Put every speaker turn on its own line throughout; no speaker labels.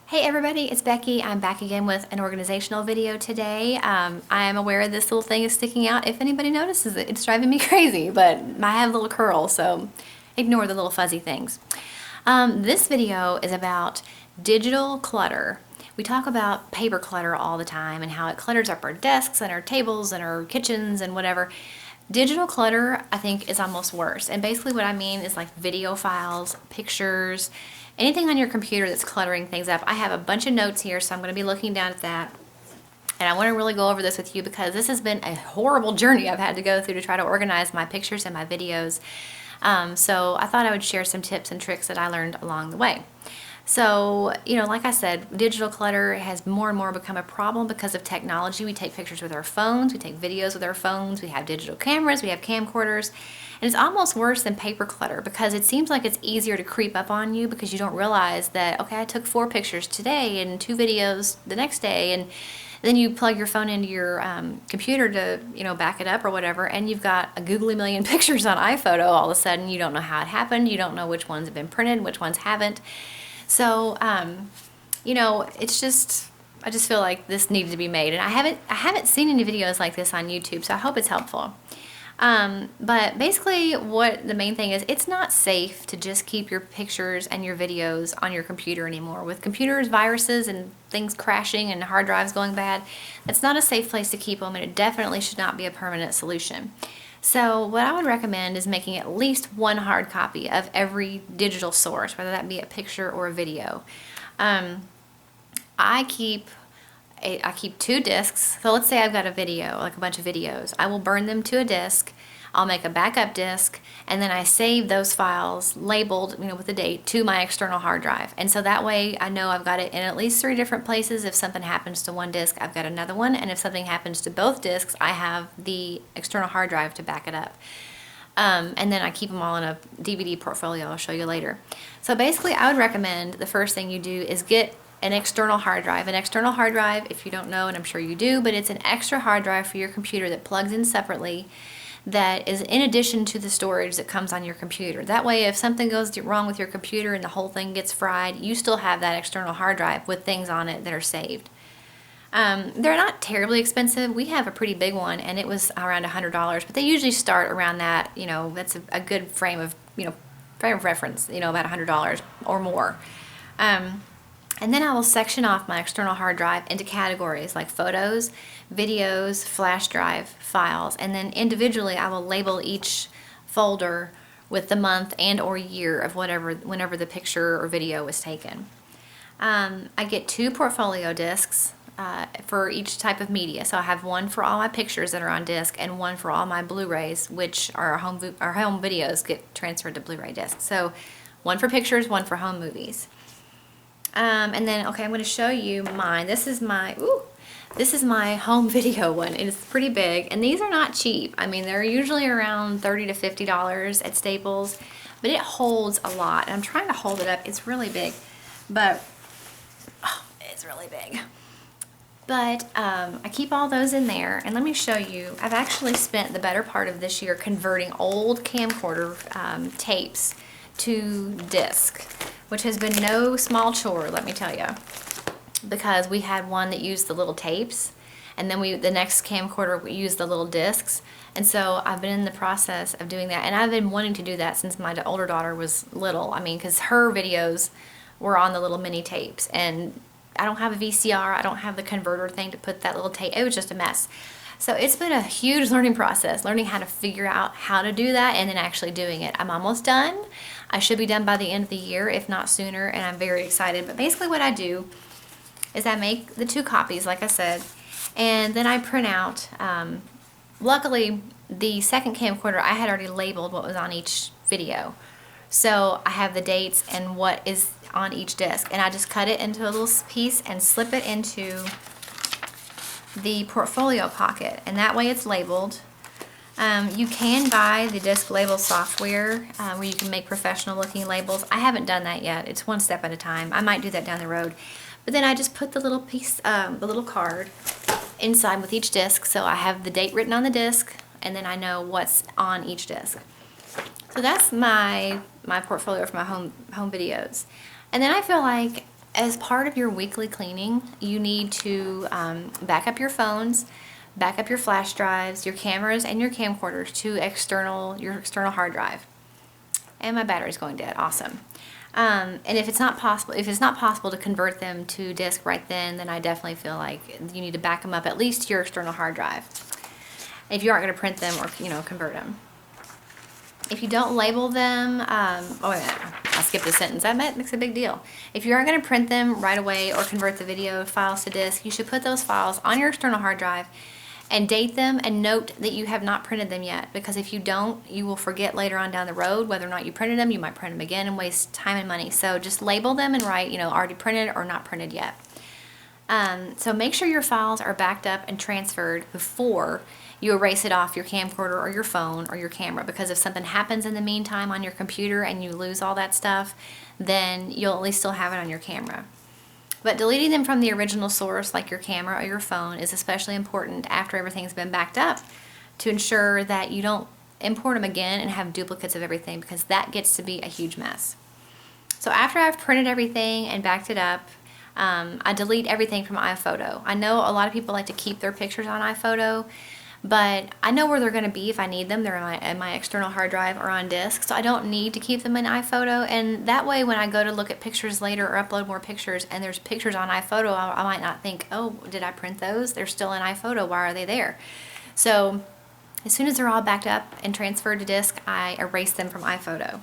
Hey everybody, it's Becky. I'm back again with an organizational video today. I am aware this little thing is sticking out. If anybody notices it, it's driving me crazy, but I have a little curl, so ignore the little fuzzy things. This video is about digital clutter. We talk about paper clutter all the time and how it clutters up our desks and our tables and our kitchens and whatever. Digital clutter, I think, is almost worse. And basically what I mean is like video files, pictures, anything on your computer that's cluttering things up. I have a bunch of notes here, so I'm going to be looking down at that. And I want to really go over this with you because this has been a horrible journey I've had to go through to try to organize my pictures and my videos. So I thought I would share some tips and tricks that I learned along the way. So, like I said, digital clutter has more and more become a problem because of technology. We take pictures with our phones, we take videos with our phones, we have digital cameras, we have camcorders, and it's almost worse than paper clutter because it seems like it's easier to creep up on you because you don't realize that, okay, I took 4 pictures today and 2 videos the next day, and then you plug your phone into your computer to, back it up or whatever, and you've got a googly million pictures on iPhoto all of a sudden. You don't know how it happened, you don't know which ones have been printed, which ones haven't. So, it's just, I just feel like this needed to be made, and I haven't seen any videos like this on YouTube, so I hope it's helpful. But basically what the main thing is, it's not safe to just keep your pictures and your videos on your computer anymore. With computers, viruses, and things crashing and hard drives going bad, it's not a safe place to keep them, and it definitely should not be a permanent solution. So what I would recommend is making at least one hard copy of every digital source, whether that be a picture or a video. I keep 2 discs. So let's say I've got a video, like a bunch of videos. I will burn them to a disk. I'll make a backup disk, and then I save those files labeled, with the date, to my external hard drive. And so that way I know I've got it in at least 3 different places. If something happens to one disk, I've got another one, and if something happens to both disks, I have the external hard drive to back it up. And then I keep them all in a DVD portfolio I'll show you later. So basically I would recommend the first thing you do is get an external hard drive. An external hard drive, if you don't know, and I'm sure you do, but it's an extra hard drive for your computer that plugs in separately, that is in addition to the storage that comes on your computer. That way, if something goes wrong with your computer and the whole thing gets fried, you still have that external hard drive with things on it that are saved. They're not terribly expensive. We have a pretty big one, and it was around $100, but they usually start around that. That's a good frame of reference, about $100 or more. And then I will section off my external hard drive into categories like photos, videos, flash drive, files, and then individually I will label each folder with the month and or year of whenever the picture or video was taken. I get 2 portfolio discs for each type of media. So I have one for all my pictures that are on disc and one for all my Blu-rays, which are home videos get transferred to Blu-ray discs. So one for pictures, one for home movies. And then, okay, I'm going to show you mine. This is my home video one. It's pretty big, and these are not cheap. I mean, they're usually around $30 to $50 at Staples, but it holds a lot. And I'm trying to hold it up. It's really big, but it's really big. But I keep all those in there, and let me show you. I've actually spent the better part of this year converting old camcorder tapes to disc, which has been no small chore, let me tell you, because we had one that used the little tapes, and then the next camcorder we used the little discs, and so I've been in the process of doing that, and I've been wanting to do that since my older daughter was little. I mean, because her videos were on the little mini tapes, and I don't have a VCR, I don't have the converter thing to put that little tape. It was just a mess. So it's been a huge learning process, learning how to figure out how to do that and then actually doing it. I'm almost done. I should be done by the end of the year, if not sooner, and I'm very excited. But basically what I do is I make the 2 copies, like I said, and then I print out. Luckily, the second camcorder, I had already labeled what was on each video. So I have the dates and what is on each disc, and I just cut it into a little piece and slip it into the portfolio pocket, and that way it's labeled. You can buy the disc label software where you can make professional looking labels. I haven't done that yet. It's one step at a time. I might do that down the road. But then I just put the little piece, the little card inside with each disc, so I have the date written on the disc, and then I know what's on each disc. So that's my portfolio for my home videos. And then I feel like as part of your weekly cleaning, you need to back up your phones, back up your flash drives, your cameras, and your camcorders to your external hard drive. And my battery's going dead. Awesome. And if it's not possible to convert them to disk right then I definitely feel like you need to back them up at least to your external hard drive, if you aren't going to print them or convert them. If you don't label them, oh wait a minute, I'll skip this sentence. That makes a big deal. If you aren't going to print them right away or convert the video files to disk, you should put those files on your external hard drive and date them and note that you have not printed them yet, because if you don't, you will forget later on down the road whether or not you printed them. You might print them again and waste time and money. So just label them and write, already printed or not printed yet. So make sure your files are backed up and transferred before you erase it off your camcorder or your phone or your camera, because if something happens in the meantime on your computer and you lose all that stuff, then you'll at least still have it on your camera. But deleting them from the original source, like your camera or your phone, is especially important after everything's been backed up, to ensure that you don't import them again and have duplicates of everything, because that gets to be a huge mess. So after I've printed everything and backed it up, I delete everything from iPhoto. I know a lot of people like to keep their pictures on iPhoto, but I know where they're going to be if I need them. They're in my external hard drive or on disk, so I don't need to keep them in iPhoto. And that way, when I go to look at pictures later or upload more pictures and there's pictures on iPhoto, I might not think, oh, did I print those? They're still in iPhoto. Why are they there? So as soon as they're all backed up and transferred to disk, I erase them from iPhoto.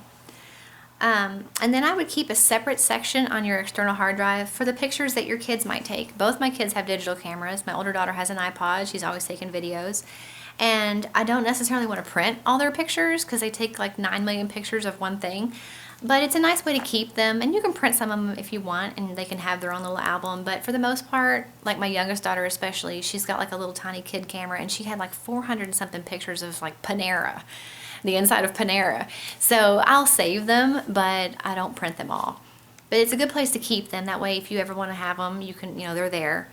And then I would keep a separate section on your external hard drive for the pictures that your kids might take. Both my kids have digital cameras. My older daughter has an iPod. She's always taking videos. And I don't necessarily want to print all their pictures because they take like 9 million pictures of one thing. But it's a nice way to keep them. And you can print some of them if you want, and they can have their own little album. But for the most part, like my youngest daughter especially, she's got like a little tiny kid camera, and she had like 400 and something pictures of like Panera. The inside of Panera. So I'll save them, but I don't print them all. But it's a good place to keep them. That way, if you ever want to have them, you can, they're there.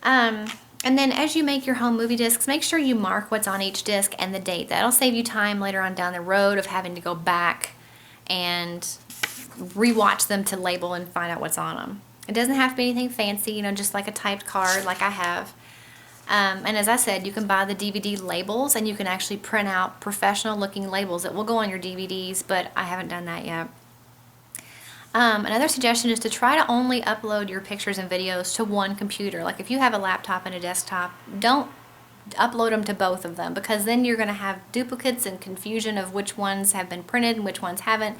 And then as you make your home movie discs, make sure you mark what's on each disc and the date. That'll save you time later on down the road of having to go back and rewatch them to label and find out what's on them. It doesn't have to be anything fancy, just like a typed card like I have. And as I said, you can buy the DVD labels, and you can actually print out professional looking labels that will go on your DVDs, but I haven't done that yet. Another suggestion is to try to only upload your pictures and videos to one computer. Like if you have a laptop and a desktop, don't upload them to both of them, because then you're going to have duplicates and confusion of which ones have been printed and which ones haven't.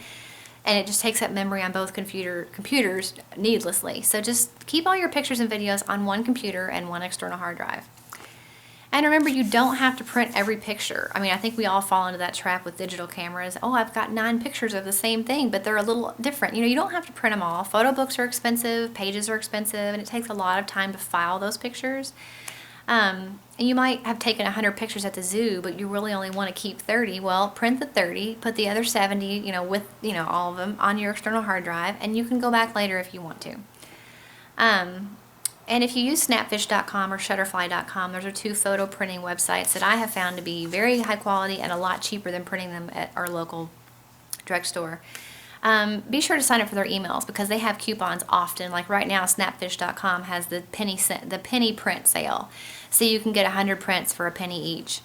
And it just takes up memory on both computers needlessly. So just keep all your pictures and videos on one computer and one external hard drive. And remember, you don't have to print every picture. I mean, I think we all fall into that trap with digital cameras. Oh, I've got 9 pictures of the same thing, but they're a little different. You don't have to print them all. Photo books are expensive, pages are expensive, and it takes a lot of time to file those pictures. And you might have taken 100 pictures at the zoo, but you really only want to keep 30. Well, print the 30, put the other 70, with, all of them on your external hard drive, and you can go back later if you want to. And if you use snapfish.com or shutterfly.com, those are 2 photo printing websites that I have found to be very high quality and a lot cheaper than printing them at our local drugstore. Be sure to sign up for their emails, because they have coupons often. Like right now, snapfish.com has the penny print sale. So you can get 100 prints for a penny each.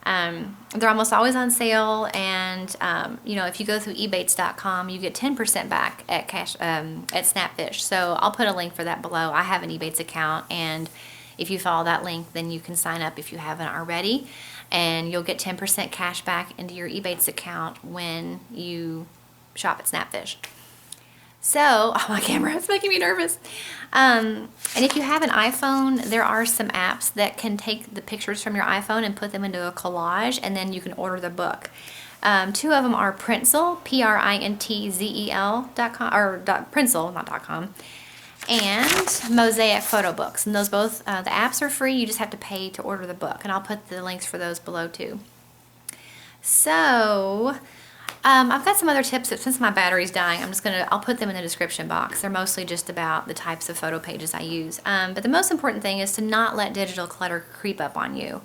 They're almost always on sale, and if you go through ebates.com, you get 10% back at Snapfish. So I'll put a link for that below. I have an Ebates account, and if you follow that link, then you can sign up if you haven't already, and you'll get 10% cash back into your Ebates account when you shop at Snapfish. So, oh, my camera is making me nervous. And if you have an iPhone, there are some apps that can take the pictures from your iPhone and put them into a collage, and then you can order the book. 2 of them are Printzel, Printzel.com, or Printzel, not .com, and Mosaic photo books. And those both, the apps are free. You just have to pay to order the book, and I'll put the links for those below too. So, I've got some other tips that, since my battery's dying, I'll put them in the description box. They're mostly just about the types of photo pages I use. But the most important thing is to not let digital clutter creep up on you.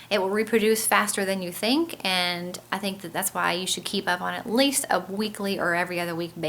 It will reproduce faster than you think, and I think that's why you should keep up on at least a weekly or every other week basis.